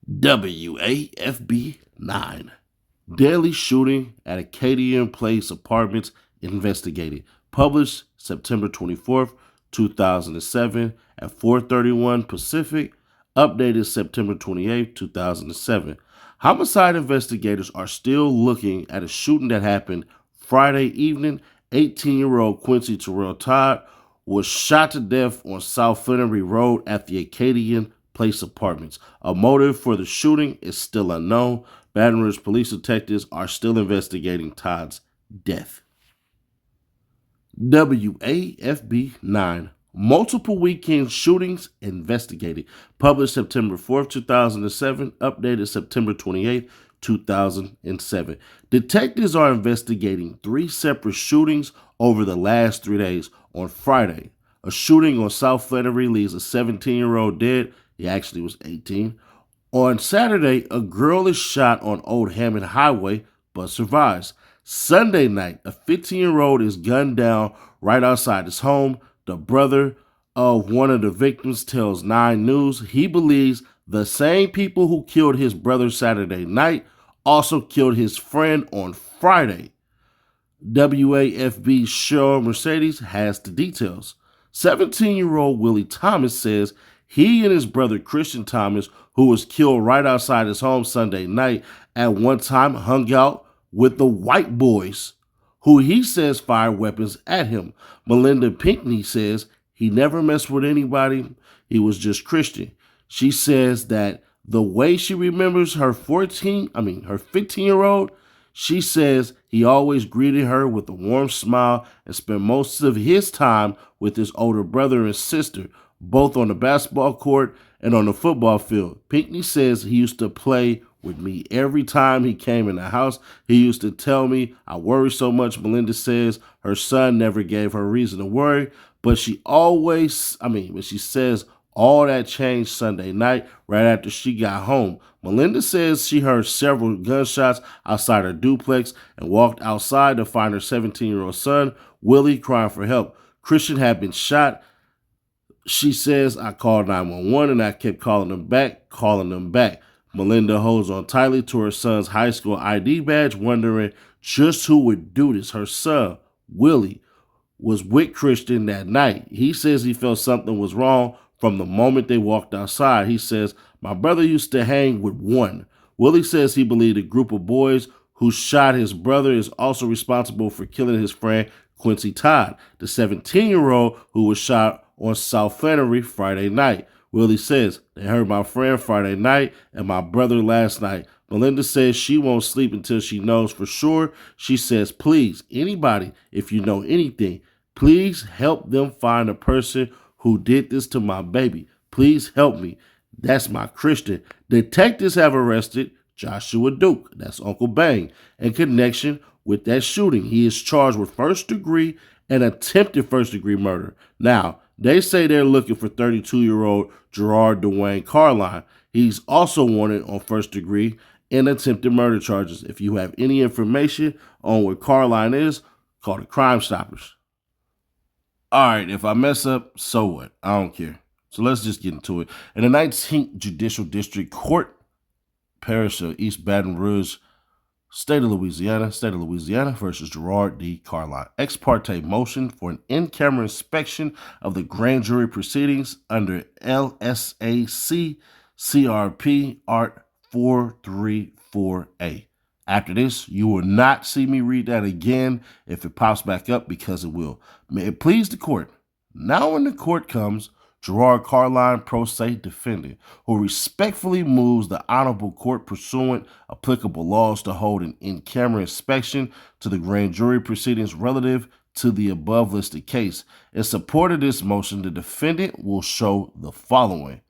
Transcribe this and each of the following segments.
WAFB 9. Deadly shooting at Acadian Place Apartments investigated. Published September 24th, 2007 at 4:31 Pacific. Updated September 28th, 2007. Homicide investigators are still looking at a shooting that happened Friday evening. 18-year-old Quincy Terrell Todd was shot to death on South Flannery Road at the Acadian Place Apartments. A motive for the shooting is still unknown. Baton Rouge police detectives are still investigating Todd's death. WAFB 9. Multiple weekend shootings investigated. Published September 4th, 2007. Updated September 28th, 2007. Detectives are investigating 3 separate shootings over the last 3 days. On Friday, a shooting on South Flannery leaves a 17-year-old dead. He actually was 18. On Saturday, a girl is shot on Old Hammond Highway but survives. Sunday night, a 15-year-old is gunned down right outside his home. The brother of one of the victims tells 9 News he believes the same people who killed his brother Saturday night also killed his friend on Friday. WAFB Cheryl Mercedes has the details. 17-year-old Willie Thomas says he and his brother Christian Thomas, who was killed right outside his home Sunday night, at one time hung out with the white boys, who he says fired weapons at him. Melinda Pinckney says he never messed with anybody. He was just Christian. She says that the way she remembers her 15-year-old, she says he always greeted her with a warm smile and spent most of his time with his older brother and sister, both on the basketball court and on the football field. Pinckney says he used to play with me every time he came in the house. He used to tell me, I worry so much. Melinda says her son never gave her reason to worry, but she says all that changed Sunday night right after she got home. Melinda says she heard several gunshots outside her duplex and walked outside to find her 17-year-old son, Willie, crying for help. Christian had been shot. She says, I called 911 and I kept calling them back. Melinda holds on tightly to her son's high school ID badge, wondering just who would do this. Her son, Willie, was with Christian that night. He says he felt something was wrong from the moment they walked outside. He says, my brother used to hang with one. Willie says he believed a group of boys who shot his brother is also responsible for killing his friend Quincy Todd, the 17-year-old who was shot on South Flannery Friday night. Willie says, they heard my friend Friday night and my brother last night. Melinda says she won't sleep until she knows for sure. She says, please, anybody, if you know anything, please help them find a person who did this to my baby. Please help me. That's my Christian. Detectives have arrested Joshua Duke, that's Uncle Bang, in connection with that shooting. He is charged with first degree and attempted first degree murder. Now, they say they're looking for 32-year-old Gerard Dwayne Carline. He's also wanted on first degree and attempted murder charges. If you have any information on what Carline is, call the Crime Stoppers. All right, if I mess up, so what? I don't care. So let's just get into it. In the 19th Judicial District Court, Parish of East Baton Rouge, State of Louisiana versus Gerard D. Carline. Ex parte motion for an in-camera inspection of the grand jury proceedings under LSAC CRP Art 434A. After this, you will not see me read that again if it pops back up, because it will. May it please the court. Now when the court comes, Gerard Carline, pro se defendant, who respectfully moves the honorable court pursuant applicable laws to hold an in-camera inspection to the grand jury proceedings relative to the above listed case. In support of this motion, the defendant will show the following.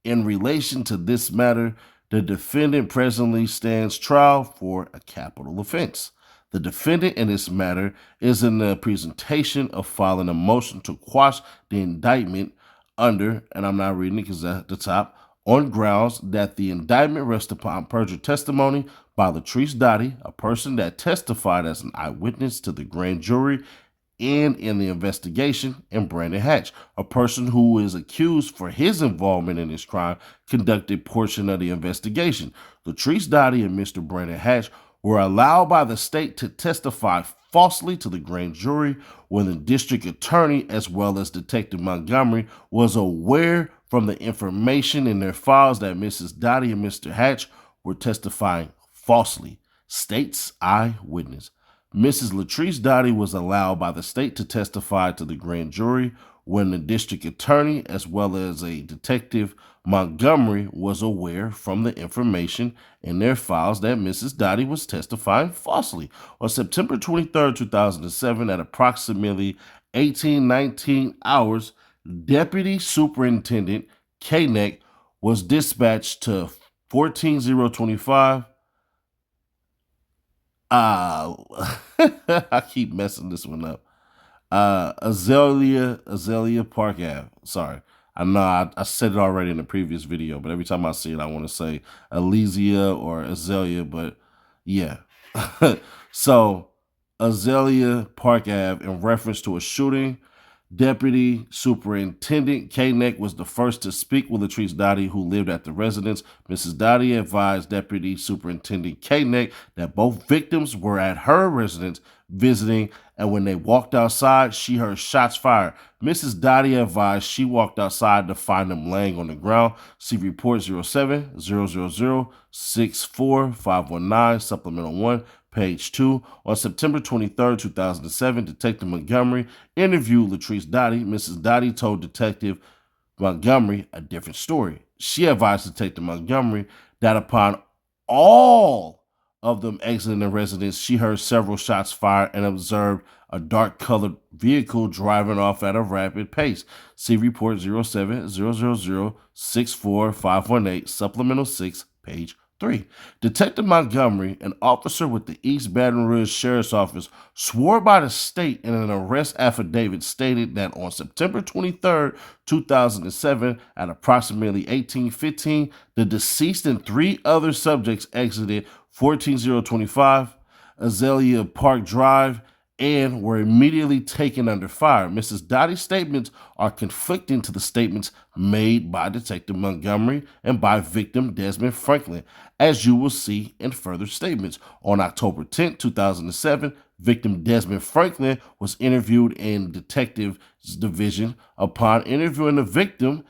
In relation to this matter, the defendant presently stands trial for a capital offense. The defendant in this matter is in the presentation of filing a motion to quash the indictment under, and I'm not reading it because it's at the top, on grounds that the indictment rests upon perjured testimony by Latrice Dottie, a person that testified as an eyewitness to the grand jury and in the investigation, and Brandon Hatch, a person who is accused for his involvement in this crime, conducted portion of the investigation. Latrice Dottie and Mr. Brandon Hatch were allowed by the state to testify falsely to the grand jury when the district attorney, as well as Detective Montgomery, was aware from the information in their files that Mrs. Dottie and Mr. Hatch were testifying falsely. State's eyewitness. Mrs. Latrice Dottie was allowed by the state to testify to the grand jury when the district attorney, as well as a detective Montgomery, was aware from the information in their files that Mrs. Dottie was testifying falsely. On September 23, 2007, at approximately 18:19 hours, Deputy Superintendent Koenig was dispatched to 14025. I keep messing this one up. Azalea Park Ave. Sorry. I know I said it already in the previous video, but every time I see it, I want to say Elysia or Azalea, but yeah. So, Azalea Park Ave, in reference to a shooting. Deputy Superintendent Koenig was the first to speak with Latrice Dottie, who lived at the residence. Mrs. Dottie advised Deputy Superintendent Koenig that both victims were at her residence visiting, and when they walked outside, she heard shots fired. Mrs. Dottie advised she walked outside to find them laying on the ground. See report 07 000 64519, supplemental 1. Page 2. On September 23, 2007, Detective Montgomery interviewed Latrice Dottie. Mrs. Dottie told Detective Montgomery a different story. She advised Detective Montgomery that upon all of them exiting the residence, she heard several shots fired and observed a dark-colored vehicle driving off at a rapid pace. See report 07 000 64518, supplemental 6, page 3. Detective Montgomery, an officer with the East Baton Rouge Sheriff's Office, swore by the state in an arrest affidavit stated that on September 23, 2007, at approximately 18:15, the deceased and 3 other subjects exited 14025 Azalea Park Drive and were immediately taken under fire. Mrs. Dottie's statements are conflicting to the statements made by Detective Montgomery and by victim Desmond Franklin, as you will see in further statements. On October 10, 2007, victim Desmond Franklin was interviewed in Detective's Division. Upon interviewing the victim,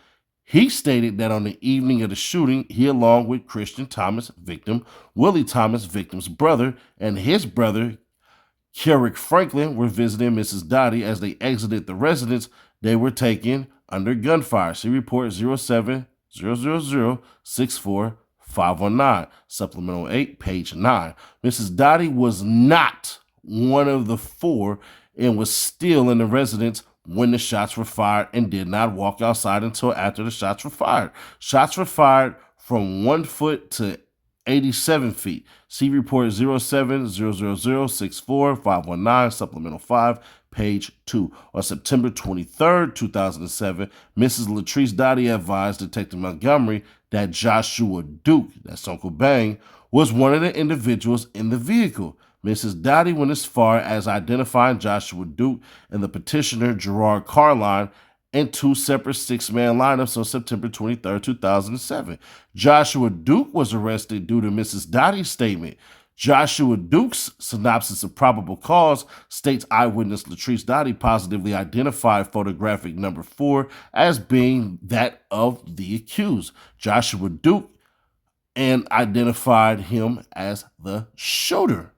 he stated that on the evening of the shooting, he, along with Christian Thomas, victim, Willie Thomas, victim's brother, and his brother, Kerrick Franklin, were visiting Mrs. Dottie. As they exited the residence, they were taken under gunfire. See report 07 000 64519, supplemental 8, page 9. Mrs. Dottie was not one of the 4 and was still in the residence when the shots were fired and did not walk outside until after the shots were fired. Shots were fired from 1 foot to 87 feet. See report 07 000 64519, supplemental 5, page 2. On September 23, 2007, Mrs. Latrice Dottie advised Detective Montgomery that Joshua Duke, that's Uncle Bang, was one of the individuals in the vehicle. Mrs. Dottie went as far as identifying Joshua Duke and the petitioner Gerard Carline in 2 separate 6-man lineups on September 23, 2007. Joshua Duke was arrested due to Mrs. Dottie's statement. Joshua Duke's synopsis of probable cause states eyewitness Latrice Dottie positively identified photographic number 4 as being that of the accused, Joshua Duke, and identified him as the shooter.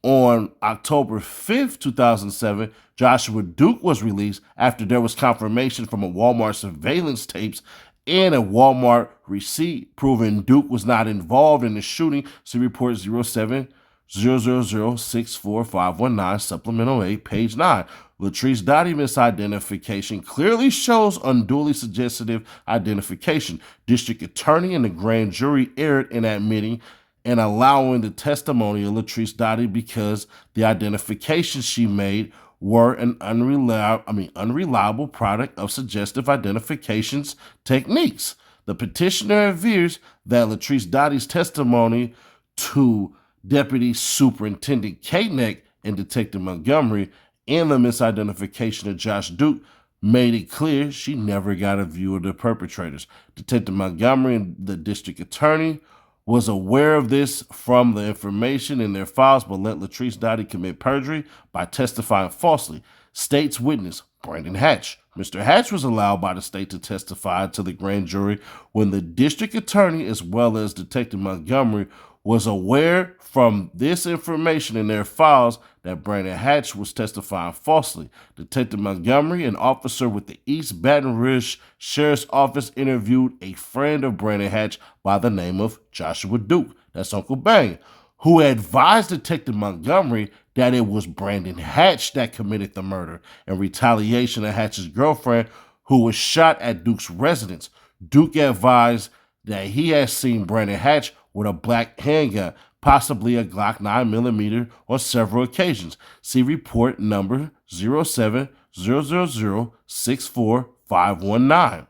On October 5th, 2007, Joshua Duke was released after there was confirmation from a Walmart surveillance tapes and a Walmart receipt proving Duke was not involved in the shooting. See report 07 000 64519, supplemental 8, page 9. Latrice Dottie misidentification clearly shows unduly suggestive identification. District attorney and the grand jury erred in admitting and allowing the testimony of Latrice Dottie because the identifications she made were an unreliable product of suggestive identifications techniques. The petitioner avers that Latrice Dottie's testimony to Deputy Superintendent Koenig and Detective Montgomery and the misidentification of Josh Duke made it clear she never got a view of the perpetrators. Detective Montgomery and the district attorney was aware of this from the information in their files, but let Latrice Dottie commit perjury by testifying falsely. State's witness, Brandon Hatch. Mr. Hatch was allowed by the state to testify to the grand jury when the district attorney, as well as Detective Montgomery, was aware from this information in their files that Brandon Hatch was testifying falsely. Detective Montgomery, an officer with the East Baton Rouge Sheriff's Office, interviewed a friend of Brandon Hatch by the name of Joshua Duke, that's Uncle Bang, who advised Detective Montgomery that it was Brandon Hatch that committed the murder in retaliation of Hatch's girlfriend, who was shot at Duke's residence. Duke advised that he had seen Brandon Hatch with a black handgun, possibly a Glock 9mm, on several occasions. See report number 07000064519.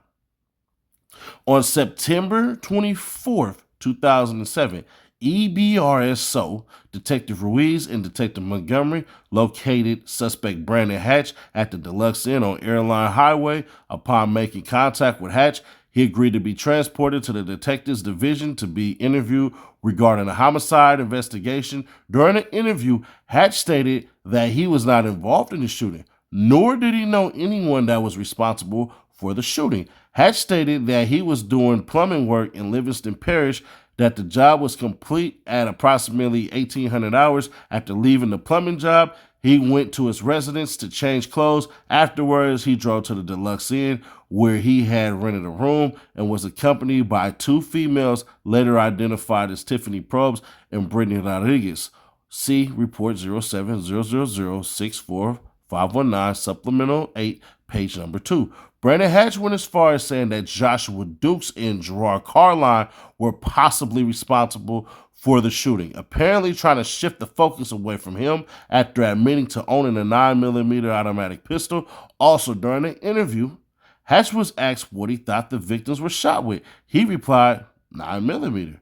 On September 24th, 2007, EBRSO, Detective Ruiz and Detective Montgomery located suspect Brandon Hatch at the Deluxe Inn on Airline Highway. Upon making contact with Hatch, he agreed to be transported to the detectives division to be interviewed regarding a homicide investigation. During the interview, Hatch stated that he was not involved in the shooting, nor did he know anyone that was responsible for the shooting. Hatch stated that he was doing plumbing work in Livingston Parish, that the job was complete at approximately 1,800 hours. After leaving the plumbing job, he went to his residence to change clothes. Afterwards, he drove to the Deluxe Inn, where he had rented a room and was accompanied by two females later identified as Tiffany Probst and Brittany Rodriguez. See report 07000645519, supplemental 8, page number 2. Brandon Hatch went as far as saying that Joshua Dukes and Gerard Carline were possibly responsible for the shooting, apparently trying to shift the focus away from him after admitting to owning a 9mm automatic pistol. Also, during the interview, Hatch was asked what he thought the victims were shot with. He replied, 9mm,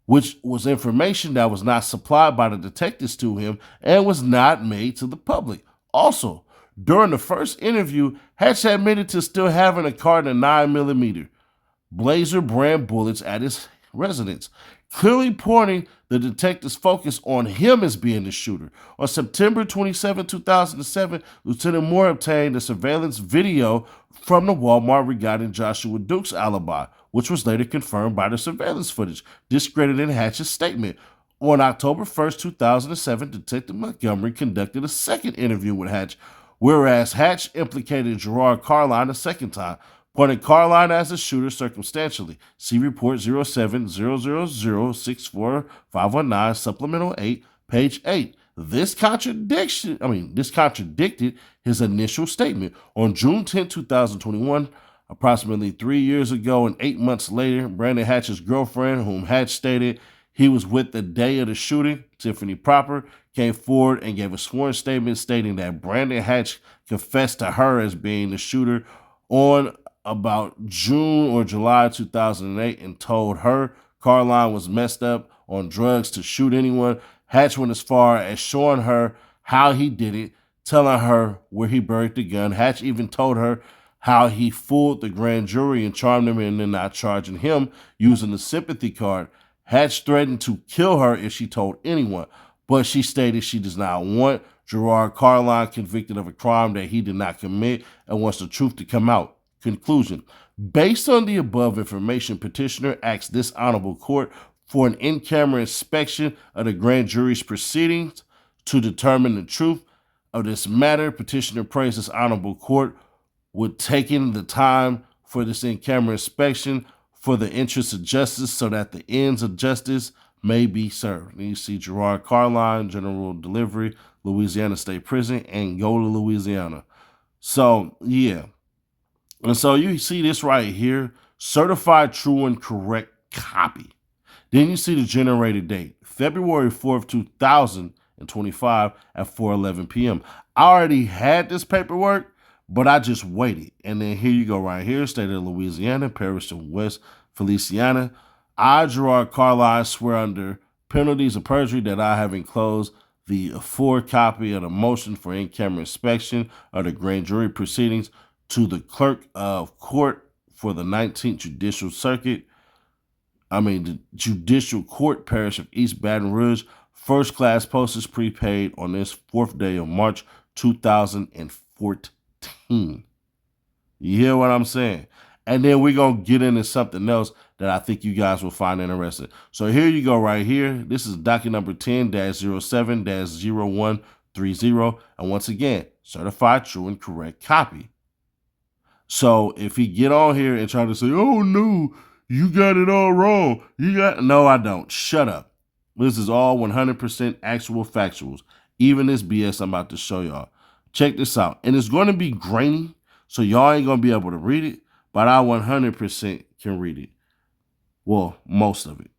which was information that was not supplied by the detectives to him and was not made to the public. Also, during the first interview, Hatch admitted to still having a carton of 9mm Blazer brand bullets at his residence, clearly pointing the detective's focus on him as being the shooter. On September 27, 2007, Lieutenant Moore obtained a surveillance video from the Walmart regarding Joshua Duke's alibi, which was later confirmed by the surveillance footage, discrediting Hatch's statement. On October 1st, 2007, Detective Montgomery conducted a second interview with Hatch, whereas Hatch implicated Gerard Carline a second time, pointing Carline as the shooter circumstantially. See report 07000645519, supplemental 8, page 8. This contradicted his initial statement. On June 10, 2021, approximately 3 years ago and 8 months later, Brandon Hatch's girlfriend, whom Hatch stated he was with the day of the shooting, Tiffany Proper, came forward and gave a sworn statement stating that Brandon Hatch confessed to her as being the shooter on about June or July 2008 and told her Carline was messed up on drugs to shoot anyone. Hatch went as far as showing her how he did it, telling her where he buried the gun. Hatch even told her how he fooled the grand jury and charmed them into not charging him using the sympathy card. Hatch threatened to kill her if she told anyone, but she stated she does not want Gerard Carline convicted of a crime that he did not commit and wants the truth to come out. Conclusion. Based on the above information, petitioner asks this honorable court for an in-camera inspection of the grand jury's proceedings to determine the truth of this matter. Petitioner prays this honorable court with taking the time for this in-camera inspection for the interests of justice so that the ends of justice may be served. And you see Gerard Carline, General Delivery, Louisiana State Prison, Angola, Louisiana. So, yeah. And so you see this right here, certified true and correct copy. Then you see the generated date, February 4th, 2025 at 4:11 p.m. I already had this paperwork, but I just waited. And then here you go right here, state of Louisiana, Parish of West Feliciana. I, Gerard Carline, swear under penalties of perjury that I have enclosed the forward copy of the motion for in-camera inspection of the grand jury proceedings to the clerk of court for the 19th the Judicial Court Parish of East Baton Rouge. First class postage prepaid on this 4th day of March 2014. You hear what I'm saying? And then we're going to get into something else that I think you guys will find interesting. So here you go right here. This is docket number 10-07-0130. And once again, certified true and correct copy. So if he get on here and try to say, oh no, you got it all wrong. No, I don't. Shut up. This is all 100% actual factuals. Even this BS I'm about to show y'all. Check this out. And it's going to be grainy, so y'all ain't going to be able to read it, but I 100% can read it. Well, most of it.